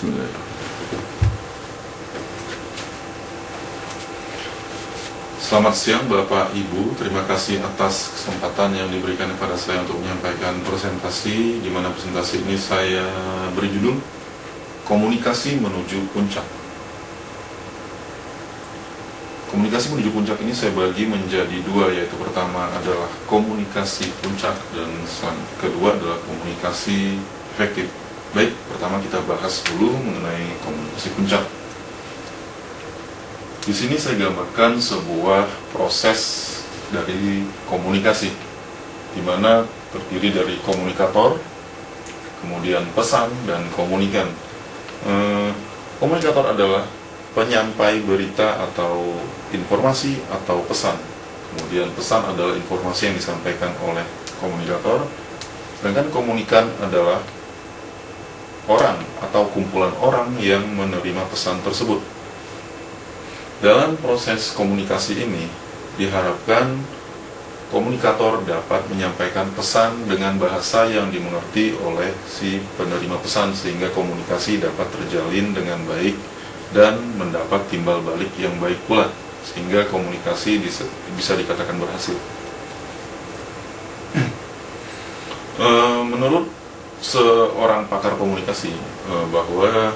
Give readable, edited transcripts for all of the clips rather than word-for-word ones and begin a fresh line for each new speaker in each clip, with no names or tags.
Bismillahirrahmanirrahim. Selamat siang Bapak Ibu, terima kasih atas kesempatan yang diberikan kepada saya untuk menyampaikan presentasi, di mana presentasi ini saya beri judul Komunikasi Menuju Puncak. Komunikasi menuju puncak ini saya bagi menjadi dua, yaitu pertama adalah komunikasi puncak dan kedua adalah komunikasi efektif. Baik, pertama kita bahas dulu mengenai komunikasi puncak. Di sini saya gambarkan sebuah proses dari komunikasi, di mana terdiri dari komunikator, kemudian pesan, dan komunikan. Komunikator adalah penyampai berita atau informasi atau pesan. Kemudian pesan adalah informasi yang disampaikan oleh komunikator. Sedangkan komunikan adalah orang atau kumpulan orang yang menerima pesan tersebut. Dalam proses komunikasi ini diharapkan komunikator dapat menyampaikan pesan dengan bahasa yang dimengerti oleh si penerima pesan, sehingga komunikasi dapat terjalin dengan baik dan mendapat timbal balik yang baik pula, sehingga komunikasi bisa dikatakan berhasil. Menurut seorang pakar komunikasi, bahwa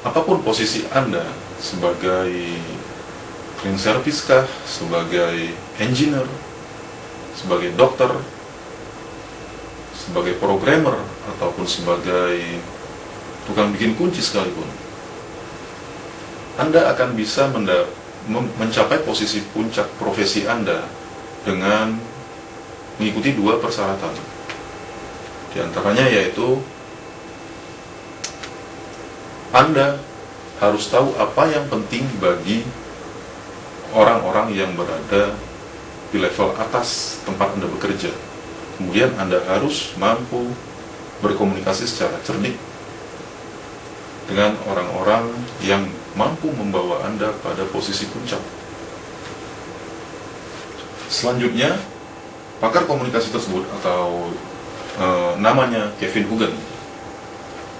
apapun posisi Anda sebagai clean service kah, sebagai engineer, sebagai dokter, sebagai programmer, ataupun sebagai tukang bikin kunci sekalipun, Anda akan bisa mencapai posisi puncak profesi Anda dengan mengikuti dua persyaratan. Di antaranya yaitu Anda harus tahu apa yang penting bagi orang-orang yang berada di level atas tempat Anda bekerja. Kemudian Anda harus mampu berkomunikasi secara cerdik dengan orang-orang yang mampu membawa Anda pada posisi puncak. Selanjutnya, pakar komunikasi tersebut atau namanya Kevin Huguen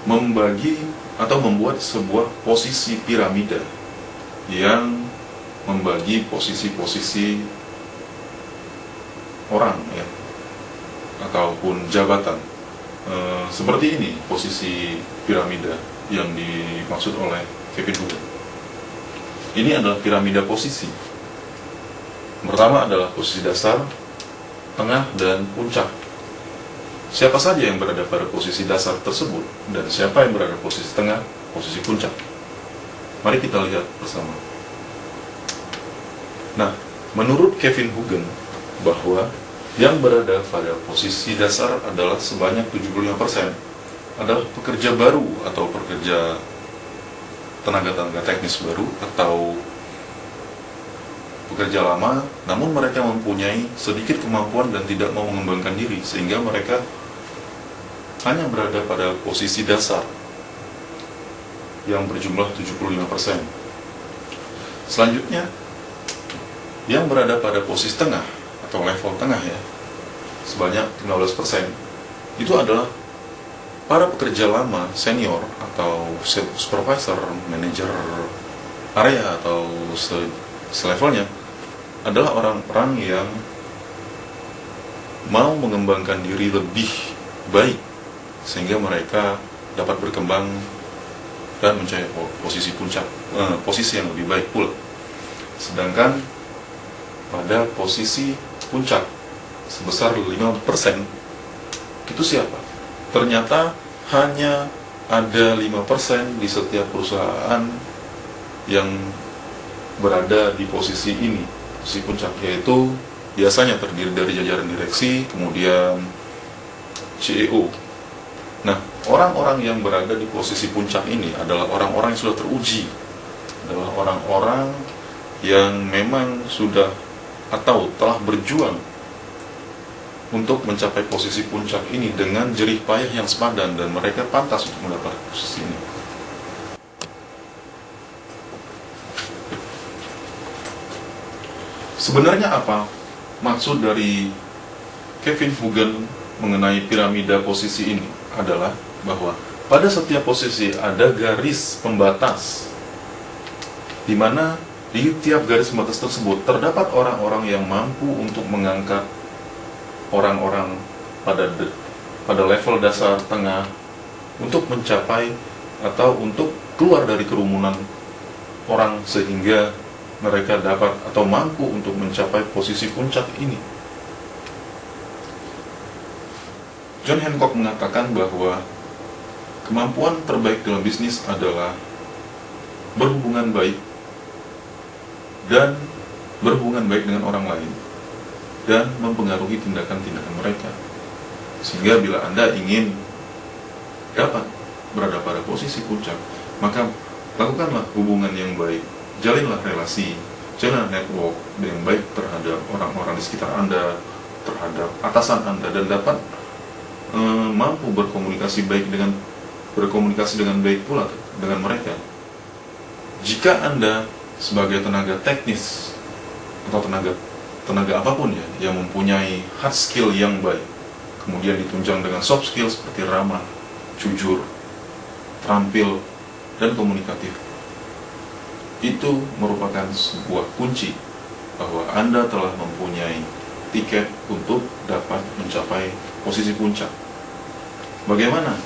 membagi atau membuat sebuah posisi piramida yang membagi posisi-posisi orang ya, ataupun jabatan. Seperti ini posisi piramida yang dimaksud oleh Kevin Huguen. Ini adalah piramida posisi. Pertama adalah posisi dasar, tengah, dan puncak. Siapa saja yang berada pada posisi dasar tersebut, dan siapa yang berada posisi tengah, posisi puncak. Mari kita lihat bersama. Nah, menurut Kevin Huguen, bahwa yang berada pada posisi dasar adalah sebanyak 75% adalah pekerja baru atau pekerja tenaga teknis baru atau pekerja lama, namun mereka mempunyai sedikit kemampuan dan tidak mau mengembangkan diri, sehingga mereka hanya berada pada posisi dasar yang berjumlah 75%. Selanjutnya, yang berada pada posisi tengah atau level tengah ya, sebanyak 15%, itu adalah para pekerja lama, senior, atau supervisor, manajer area, atau selevelnya, adalah orang-orang yang mau mengembangkan diri lebih baik, sehingga mereka dapat berkembang dan mencapai posisi puncak, posisi yang lebih baik pula. Sedangkan pada posisi puncak sebesar 5%, itu siapa? Ternyata hanya ada 5% di setiap perusahaan yang berada di posisi ini, posisi puncak, yaitu biasanya terdiri dari jajaran direksi, kemudian CEO. Nah, orang-orang yang berada di posisi puncak ini adalah orang-orang yang sudah teruji, adalah orang-orang yang memang sudah atau telah berjuang untuk mencapai posisi puncak ini dengan jerih payah yang sepadan, dan mereka pantas untuk mendapat posisi ini. Sebenarnya apa maksud dari Kevin Huguen mengenai piramida posisi ini? Adalah bahwa pada setiap posisi ada garis pembatas, di mana di tiap garis pembatas tersebut terdapat orang-orang yang mampu untuk mengangkat orang-orang pada level dasar tengah untuk mencapai atau untuk keluar dari kerumunan orang sehingga mereka dapat atau mampu untuk mencapai posisi puncak ini. John Hancock mengatakan bahwa kemampuan terbaik dalam bisnis adalah berhubungan baik dan berhubungan baik dengan orang lain dan mempengaruhi tindakan-tindakan mereka. Sehingga bila Anda ingin dapat berada pada posisi puncak, maka lakukanlah hubungan yang baik, jalinlah relasi, jalinlah network yang baik terhadap orang-orang di sekitar Anda, terhadap atasan Anda, dan dapat mampu berkomunikasi dengan baik pula dengan mereka. Jika Anda sebagai tenaga teknis atau tenaga apapun ya, yang mempunyai hard skill yang baik, kemudian ditunjang dengan soft skill seperti ramah, jujur, terampil, dan komunikatif, itu merupakan sebuah kunci bahwa Anda telah mempunyai tiket untuk dapat mencapai posisi puncak. Bagaimana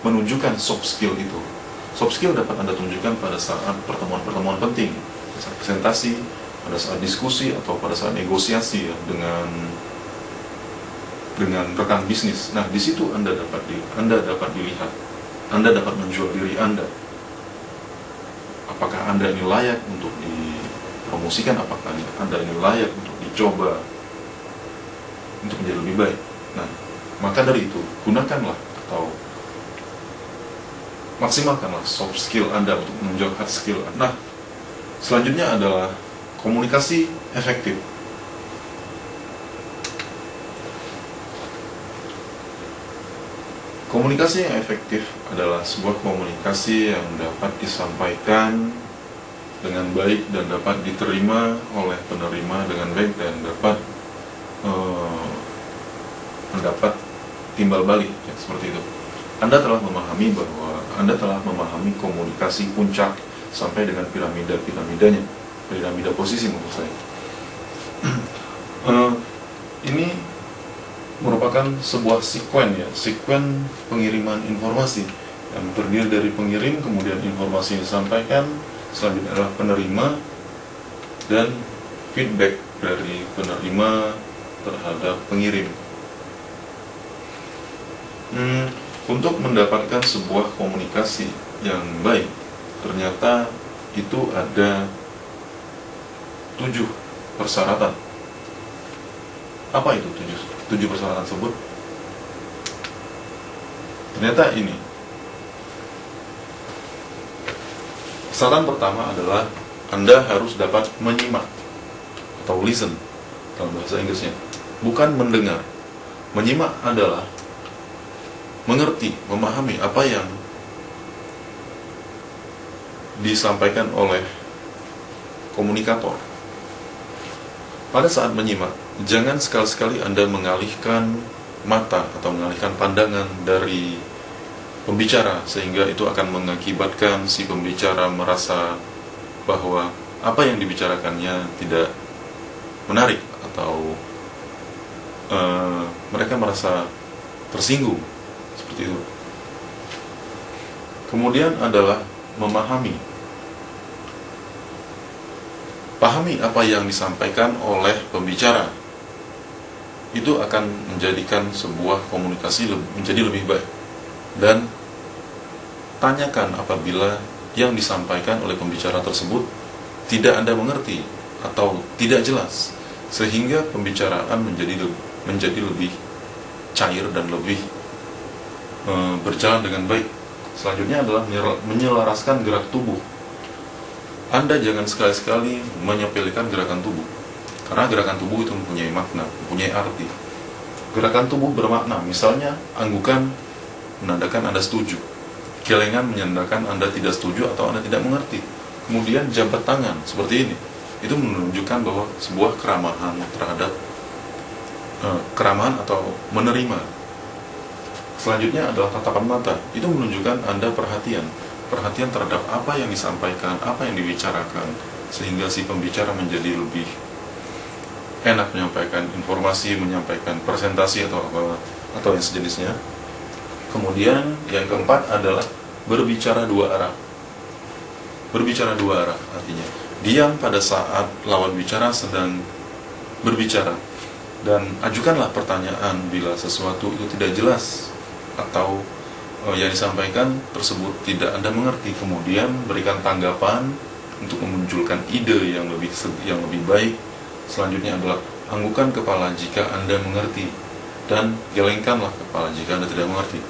menunjukkan soft skill itu? Soft skill dapat Anda tunjukkan pada saat pertemuan-pertemuan penting, pada saat presentasi, pada saat diskusi, atau pada saat negosiasi ya, dengan rekan bisnis. Nah, di situ Anda dapat dilihat, Anda dapat menjual diri Anda. Apakah Anda ini layak untuk dipromosikan? Apakah Anda ini layak untuk dicoba untuk menjadi lebih baik? Nah, maka dari itu, gunakanlah atau maksimalkanlah soft skill Anda untuk menunjukkan hard skill. Nah, selanjutnya adalah komunikasi efektif. Komunikasi yang efektif adalah sebuah komunikasi yang dapat disampaikan dengan baik dan dapat diterima oleh penerima dengan baik dan dapat mendapat timbal balik ya, seperti itu. Anda telah memahami bahwa Anda telah memahami komunikasi puncak sampai dengan piramida posisi menurut saya. Ini merupakan sebuah sekuen pengiriman informasi yang terdiri dari pengirim, kemudian informasi yang disampaikan, selanjutnya adalah penerima, dan feedback dari penerima terhadap pengirim. Untuk mendapatkan sebuah komunikasi yang baik, ternyata itu ada 7 persyaratan. Apa itu 7 persyaratan tersebut? Ternyata ini. Persyaratan pertama adalah Anda harus dapat menyimak atau listen dalam bahasa Inggrisnya, bukan mendengar. Menyimak adalah mengerti, memahami apa yang disampaikan oleh komunikator. Pada saat menyimak, jangan sekali-sekali Anda mengalihkan mata atau mengalihkan pandangan dari pembicara, sehingga itu akan mengakibatkan si pembicara merasa bahwa apa yang dibicarakannya tidak menarik atau mereka merasa tersinggung, seperti itu. Kemudian adalah memahami. Pahami apa yang disampaikan oleh pembicara. Itu akan menjadikan sebuah komunikasi menjadi lebih baik. Dan tanyakan apabila yang disampaikan oleh pembicara tersebut tidak Anda mengerti atau tidak jelas, sehingga pembicaraan menjadi lebih cair dan lebih berjalan dengan baik. Selanjutnya adalah menyelaraskan gerak tubuh. Anda jangan sekali-sekali menyepelekan gerakan tubuh, karena gerakan tubuh itu mempunyai makna, mempunyai arti. Gerakan tubuh bermakna, misalnya anggukan menandakan Anda setuju, gelengan menandakan Anda tidak setuju atau Anda tidak mengerti. Kemudian jabat tangan seperti ini, itu menunjukkan bahwa sebuah keramahan terhadap keramahan atau menerima. Selanjutnya adalah tatapan mata. Itu menunjukkan Anda perhatian terhadap apa yang disampaikan, apa yang dibicarakan, sehingga si pembicara menjadi lebih enak menyampaikan informasi, menyampaikan presentasi atau yang sejenisnya. Kemudian yang keempat adalah berbicara dua arah. Berbicara dua arah artinya diam pada saat lawan bicara sedang berbicara, dan ajukanlah pertanyaan bila sesuatu itu tidak jelas atau yang disampaikan tersebut tidak Anda mengerti. Kemudian berikan tanggapan untuk memunculkan ide yang lebih baik. Selanjutnya adalah anggukkan kepala jika Anda mengerti, dan gelengkanlah kepala jika Anda tidak mengerti.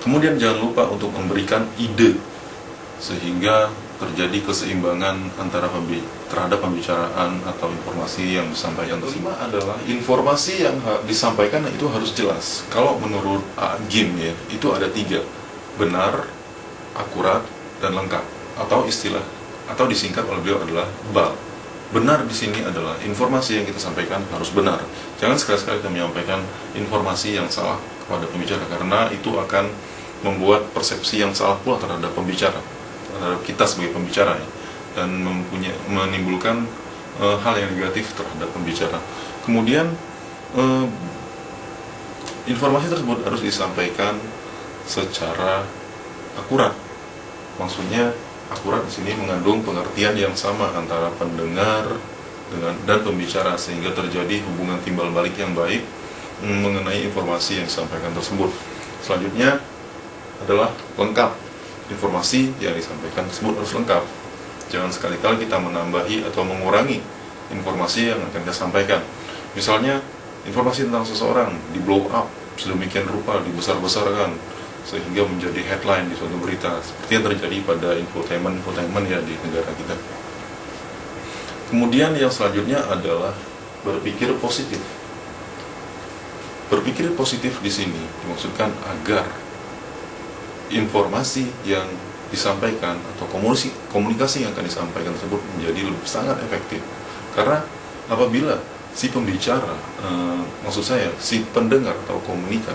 Kemudian jangan lupa untuk memberikan ide sehingga terjadi keseimbangan antara terhadap pembicaraan atau informasi yang disampaikan. Kelima adalah informasi yang disampaikan itu harus jelas. Kalau menurut Gim ya, itu ada 3: benar, akurat, dan lengkap. Atau disingkat oleh beliau adalah BAL. Benar di sini adalah informasi yang kita sampaikan harus benar. Jangan sekali-sekali kita menyampaikan informasi yang salah kepada pembicara, karena itu akan membuat persepsi yang salah pula terhadap pembicara, terhadap kita sebagai pembicara ya, dan menimbulkan hal yang negatif terhadap pembicara. Kemudian informasi tersebut harus disampaikan secara akurat. Maksudnya akurat di sini mengandung pengertian yang sama antara pendengar dan pembicara, sehingga terjadi hubungan timbal balik yang baik mengenai informasi yang disampaikan tersebut. Selanjutnya adalah lengkap. Informasi yang disampaikan tersebut harus lengkap. Jangan sekali-kali kita menambahi atau mengurangi informasi yang akan kita sampaikan. Misalnya informasi tentang seseorang di blow up sedemikian rupa, dibesar-besarkan sehingga menjadi headline di suatu berita, seperti yang terjadi pada infotainment ya di negara kita. Kemudian yang selanjutnya adalah berpikir positif. Berpikir positif di sini dimaksudkan agar informasi yang disampaikan atau komunikasi yang akan disampaikan tersebut menjadi sangat efektif. Karena apabila si pembicara, maksud saya si pendengar atau komunikan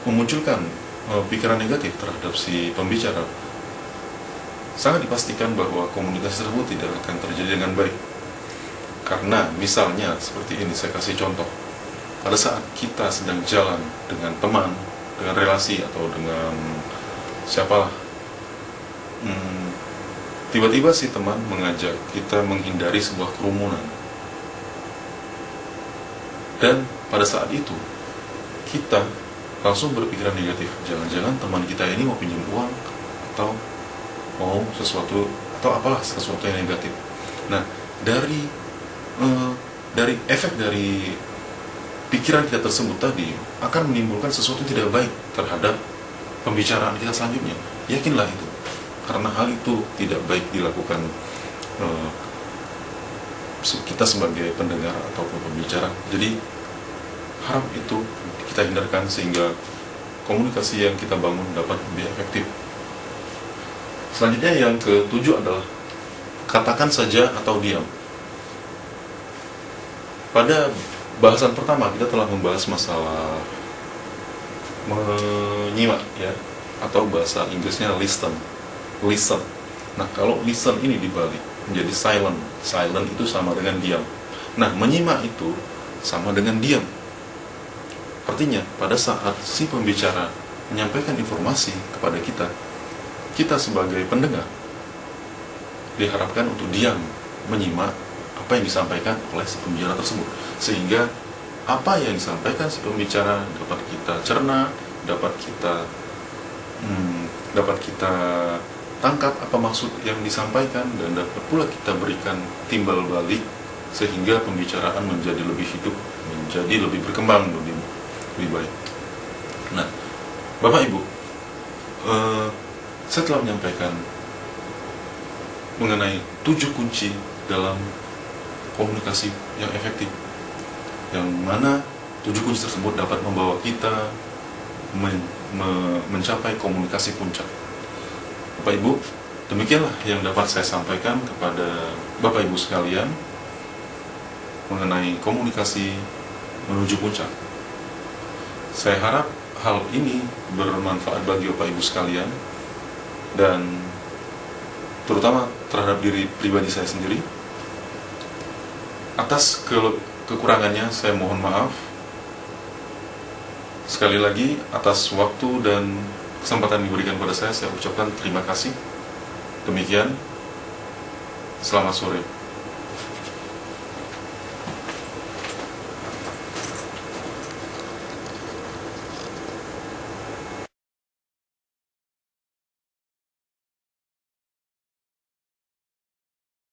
memunculkan pikiran negatif terhadap si pembicara, sangat dipastikan bahwa komunikasi tersebut tidak akan terjadi dengan baik. Karena misalnya seperti ini, saya kasih contoh. Pada saat kita sedang jalan dengan teman, dengan relasi atau dengan siapalah, tiba-tiba si teman mengajak kita menghindari sebuah kerumunan, dan pada saat itu kita langsung berpikiran negatif. Jangan-jangan teman kita ini mau pinjam uang atau mau sesuatu atau apalah sesuatu yang negatif. Nah, dari efek dari pikiran kita tersebut tadi akan menimbulkan sesuatu yang tidak baik terhadap pembicaraan kita selanjutnya. Yakinlah itu, karena hal itu tidak baik dilakukan kita sebagai pendengar ataupun pembicara. Jadi harap itu kita hindarkan sehingga komunikasi yang kita bangun dapat lebih efektif. Selanjutnya yang ke-7 adalah katakan saja atau diam. Pada bahasan pertama kita telah membahas masalah menyimak ya, atau bahasa Inggrisnya listen. Nah, kalau listen ini dibalik menjadi silent itu sama dengan diam. Nah, menyimak itu sama dengan diam. Artinya pada saat si pembicara menyampaikan informasi kepada kita sebagai pendengar diharapkan untuk diam, menyimak apa yang disampaikan oleh si pembicara tersebut, sehingga apa yang disampaikan si pembicara dapat kita cerna, dapat kita tangkap apa maksud yang disampaikan, dan dapat pula kita berikan timbal balik sehingga pembicaraan menjadi lebih hidup, menjadi lebih berkembang, lebih baik. Nah, Bapak Ibu, saya telah menyampaikan mengenai 7 kunci dalam komunikasi yang efektif, yang mana 7 kunci tersebut dapat membawa kita mencapai komunikasi puncak. Bapak Ibu, demikianlah yang dapat saya sampaikan kepada Bapak Ibu sekalian mengenai komunikasi menuju puncak. Saya harap hal ini bermanfaat bagi Bapak Ibu sekalian, dan terutama terhadap diri pribadi saya sendiri. Atas kekurangannya saya mohon maaf. Sekali lagi, atas waktu dan kesempatan yang diberikan pada saya ucapkan terima kasih. Demikian, selamat sore.